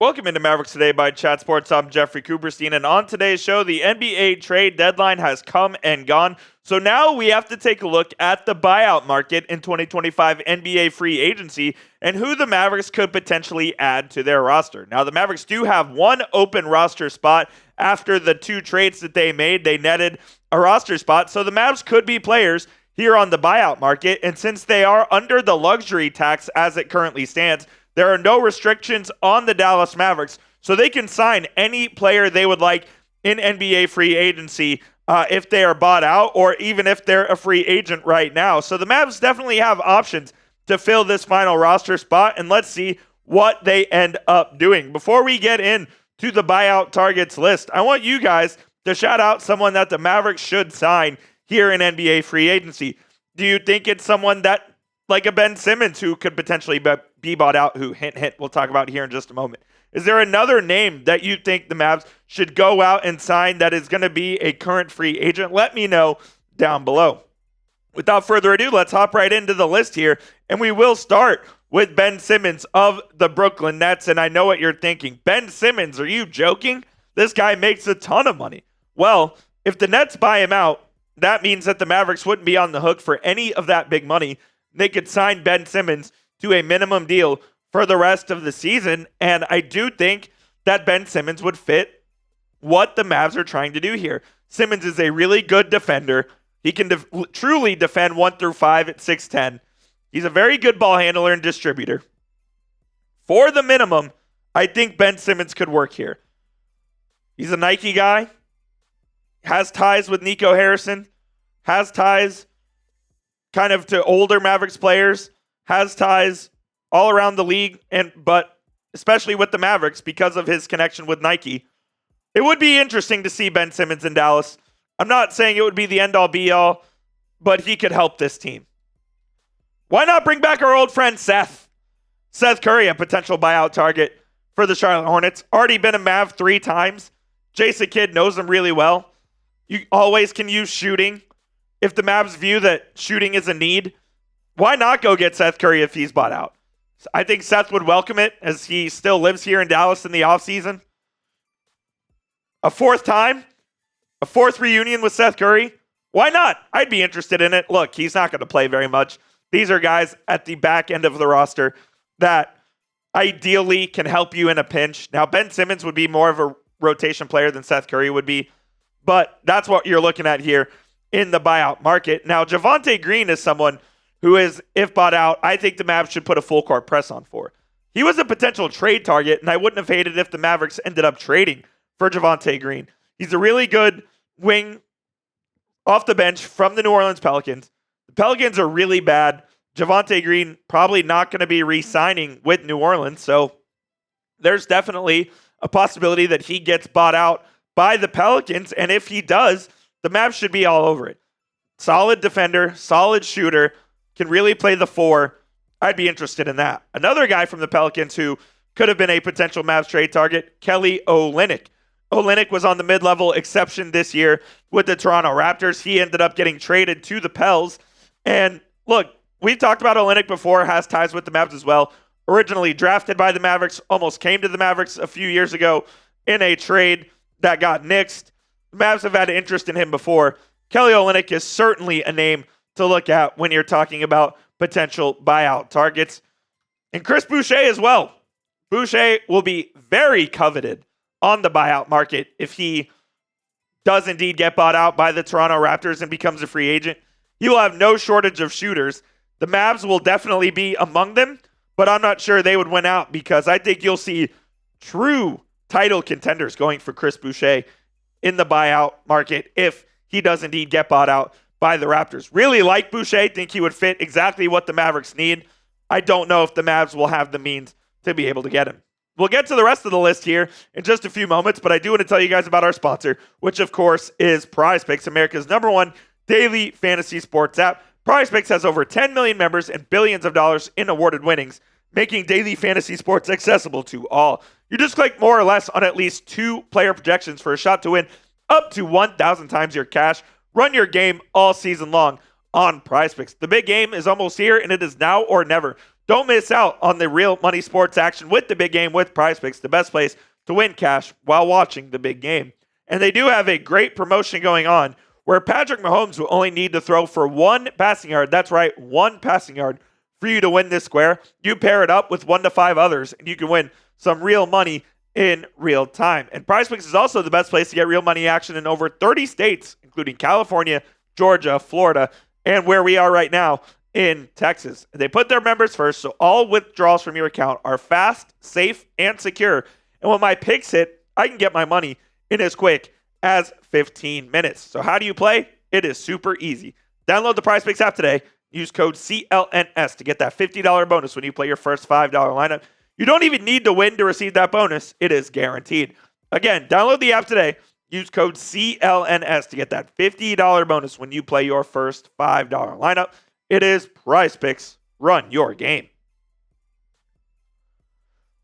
Welcome into Mavericks Today by Chat Sports. I'm Jeffrey Cooperstein, and on today's show, the NBA trade deadline has come and gone. So now we have to take a look at the buyout market in 2025 NBA free agency and who the Mavericks could potentially add to their roster. Now, the Mavericks do have one open roster spot after the two trades that they made. They netted a roster spot, so the Mavs could be players here on the buyout market. And since they are under the luxury tax as it currently stands, there are no restrictions on the Dallas Mavericks, so they can sign any player they would like in NBA free agency if they are bought out or even if they're a free agent right now. So the Mavs definitely have options to fill this final roster spot, and let's see what they end up doing. Before we get into the buyout targets list, I want you guys to shout out someone that the Mavericks should sign here in NBA free agency. Do you think it's someone that, like a Ben Simmons, who could potentially be bought out, who, hint, hint, we'll talk about here in just a moment? Is there another name that you think the Mavs should go out and sign that is going to be a current free agent? Let me know down below. Without further ado, let's hop right into the list here, and we will start with Ben Simmons of the Brooklyn Nets. And I know what you're thinking. Ben Simmons, are you joking? This guy makes a ton of money. Well, if the Nets buy him out, that means that the Mavericks wouldn't be on the hook for any of that big money. They could sign Ben Simmons to a minimum deal for the rest of the season. And I do think that Ben Simmons would fit what the Mavs are trying to do here. Simmons is a really good defender. He can truly defend 1 through 5 at 6'10". He's a very good ball handler and distributor. For the minimum, I think Ben Simmons could work here. He's a Nike guy, has ties with Nico Harrison, has ties kind of to older Mavericks players, has ties all around the league, but especially with the Mavericks because of his connection with Nike. It would be interesting to see Ben Simmons in Dallas. I'm not saying it would be the end-all be-all, but he could help this team. Why not bring back our old friend Seth? Seth Curry, a potential buyout target for the Charlotte Hornets. Already been a Mav 3 times. Jason Kidd knows him really well. You always can use shooting. If the Mavs view that shooting is a need, why not go get Seth Curry if he's bought out? I think Seth would welcome it as he still lives here in Dallas in the offseason. A fourth reunion with Seth Curry. Why not? I'd be interested in it. Look, he's not going to play very much. These are guys at the back end of the roster that ideally can help you in a pinch. Now, Ben Simmons would be more of a rotation player than Seth Curry would be, but that's what you're looking at here in the buyout market. Now, Javonte Green is someone who is, if bought out, I think the Mavs should put a full court press on for. He was a potential trade target, and I wouldn't have hated if the Mavericks ended up trading for Javonte Green. He's a really good wing off the bench from the New Orleans Pelicans. The Pelicans are really bad. Javonte Green probably not going to be re-signing with New Orleans, so there's definitely a possibility that he gets bought out by the Pelicans, and if he does, the Mavs should be all over it. Solid defender, solid shooter, can really play the 4. I'd be interested in that. Another guy from the Pelicans who could have been a potential Mavs trade target, Kelly Olynyk. Olynyk was on the mid-level exception this year with the Toronto Raptors. He ended up getting traded to the Pels. And look, we've talked about Olynyk before, has ties with the Mavs as well. Originally drafted by the Mavericks, almost came to the Mavericks a few years ago in a trade that got nixed. The Mavs have had interest in him before. Kelly Olynyk is certainly a name to look at when you're talking about potential buyout targets. And Chris Boucher as well. Boucher will be very coveted on the buyout market if he does indeed get bought out by the Toronto Raptors and becomes a free agent. He will have no shortage of shooters. The Mavs will definitely be among them, but I'm not sure they would win out because I think you'll see true title contenders going for Chris Boucher in the buyout market if he does indeed get bought out by the Raptors. Really like Boucher, think he would fit exactly what the Mavericks need. I don't know if the Mavs will have the means to be able to get him. We'll get to the rest of the list here in just a few moments, but I do want to tell you guys about our sponsor, which of course is PrizePicks, America's #1 daily fantasy sports app. PrizePicks has over 10 million members and billions of dollars in awarded winnings, making daily fantasy sports accessible to all. You just click more or less on at least 2 player projections for a shot to win up to 1,000 times your cash. Run your game all season long on PrizePicks. The big game is almost here, and it is now or never. Don't miss out on the real money sports action with the big game with PrizePicks, the best place to win cash while watching the big game. And they do have a great promotion going on where Patrick Mahomes will only need to throw for one passing yard. That's right, one passing yard for you to win this square. You pair it up with 1 to 5 others, and you can win some real money in real time. And PrizePicks is also the best place to get real money action in over 30 states, including California, Georgia, Florida, and where we are right now in Texas. They put their members first, so all withdrawals from your account are fast, safe, and secure. And when my picks hit, I can get my money in as quick as 15 minutes. So how do you play? It is super easy. Download the PrizePicks app today. Use code CLNS to get that $50 bonus when you play your first $5 lineup. You don't even need to win to receive that bonus. It is guaranteed. Again, download the app today. Use code CLNS to get that $50 bonus when you play your first $5 lineup. It is PrizePicks. Run your game.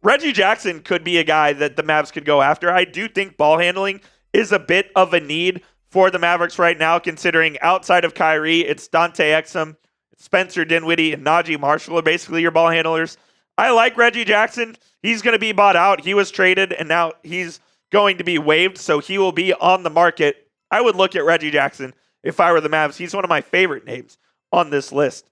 Reggie Jackson could be a guy that the Mavs could go after. I do think ball handling is a bit of a need for the Mavericks right now, considering outside of Kyrie, it's Dante Exum, Spencer Dinwiddie, and Najee Marshall are basically your ball handlers. I like Reggie Jackson. He's going to be bought out. He was traded, and now he's going to be waived, so he will be on the market. I would look at Reggie Jackson if I were the Mavs. He's one of my favorite names on this list.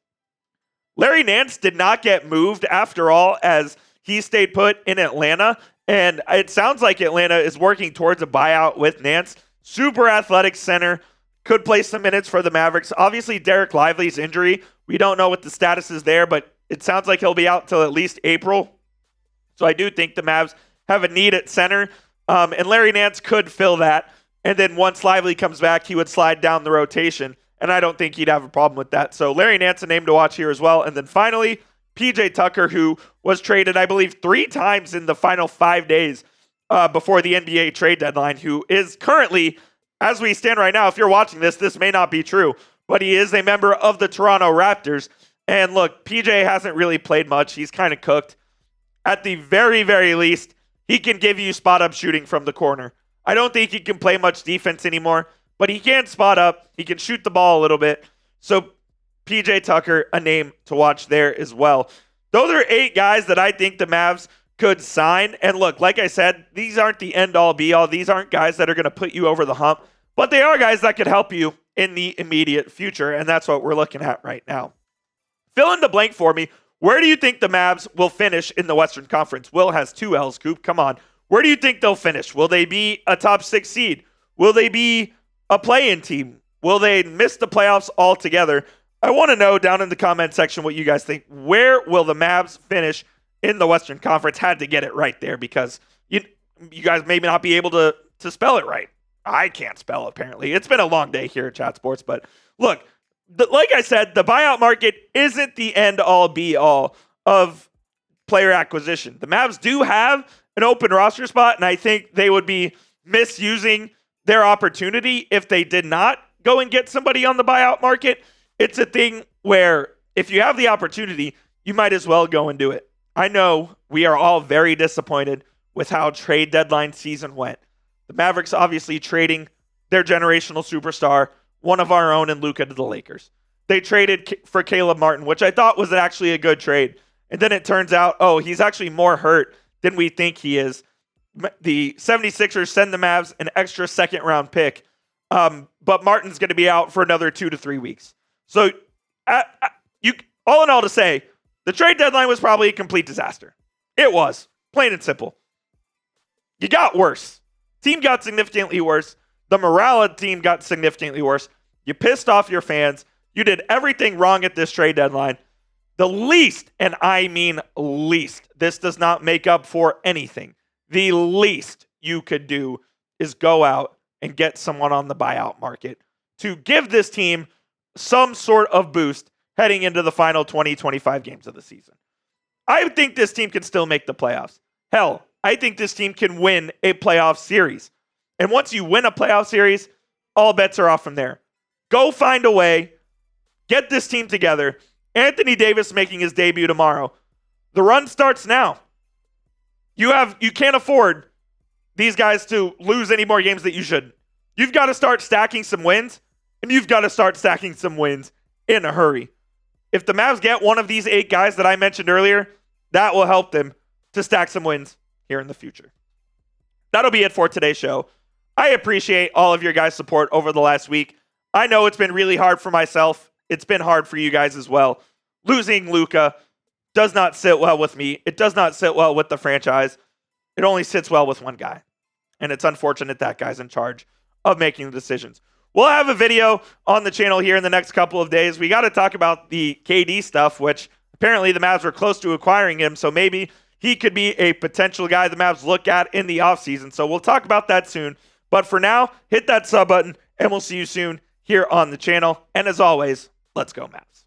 Larry Nance did not get moved after all, as he stayed put in Atlanta, and it sounds like Atlanta is working towards a buyout with Nance. Super athletic center, could play some minutes for the Mavericks. Obviously, Derek Lively's injury, we don't know what the status is there, but it sounds like he'll be out till at least April. So I do think the Mavs have a need at center, and Larry Nance could fill that. And then once Lively comes back, he would slide down the rotation, and I don't think he'd have a problem with that. So Larry Nance, a name to watch here as well. And then finally, PJ Tucker, who was traded, I believe, 3 times in the final 5 days before the NBA trade deadline, who is currently, as we stand right now, if you're watching this, this may not be true, but he is a member of the Toronto Raptors. And look, PJ hasn't really played much. He's kind of cooked. At the very, very least, he can give you spot-up shooting from the corner. I don't think he can play much defense anymore, but he can spot up. He can shoot the ball a little bit. So PJ Tucker, a name to watch there as well. Those are 8 guys that I think the Mavs could sign. And look, like I said, these aren't the end-all, be-all. These aren't guys that are going to put you over the hump, but they are guys that could help you in the immediate future, and that's what we're looking at right now. Fill in the blank for me. Where do you think the Mavs will finish in the Western Conference? Will has 2 L's, Coop. Come on. Where do you think they'll finish? Will they be a top 6 seed? Will they be a play-in team? Will they miss the playoffs altogether? I want to know down in the comment section what you guys think. Where will the Mavs finish in the Western Conference? Had to get it right there because you guys may not be able to spell it right. I can't spell it, apparently. It's been a long day here at Chat Sports, but look, like I said, the buyout market isn't the end-all, be-all of player acquisition. The Mavs do have an open roster spot, and I think they would be misusing their opportunity if they did not go and get somebody on the buyout market. It's a thing where if you have the opportunity, you might as well go and do it. I know we are all very disappointed with how trade deadline season went. The Mavericks obviously trading their generational superstar, one of our own, in Luka to the Lakers. They traded for Caleb Martin, which I thought was actually a good trade. And then it turns out, he's actually more hurt than we think he is. The 76ers send the Mavs an extra second-round pick, but Martin's going to be out for another 2 to 3 weeks. So, all in all to say, the trade deadline was probably a complete disaster. It was, plain and simple. You got worse. Team got significantly worse. The morale of the team got significantly worse. You pissed off your fans. You did everything wrong at this trade deadline. The least, and I mean least, this does not make up for anything. The least you could do is go out and get someone on the buyout market to give this team some sort of boost heading into the final 20-25 games of the season. I think this team can still make the playoffs. Hell, I think this team can win a playoff series. And once you win a playoff series, all bets are off from there. Go find a way. Get this team together. Anthony Davis making his debut tomorrow. The run starts now. You can't afford these guys to lose any more games that you shouldn't. You've got to start stacking some wins, and you've got to start stacking some wins in a hurry. If the Mavs get one of these 8 guys that I mentioned earlier, that will help them to stack some wins here in the future. That'll be it for today's show. I appreciate all of your guys' support over the last week. I know it's been really hard for myself. It's been hard for you guys as well. Losing Luka does not sit well with me. It does not sit well with the franchise. It only sits well with one guy. And it's unfortunate that guy's in charge of making the decisions. We'll have a video on the channel here in the next couple of days. We got to talk about the KD stuff, which apparently the Mavs were close to acquiring him. So maybe he could be a potential guy the Mavs look at in the offseason. So we'll talk about that soon. But for now, hit that sub button, and we'll see you soon here on the channel. And as always, let's go Mavs.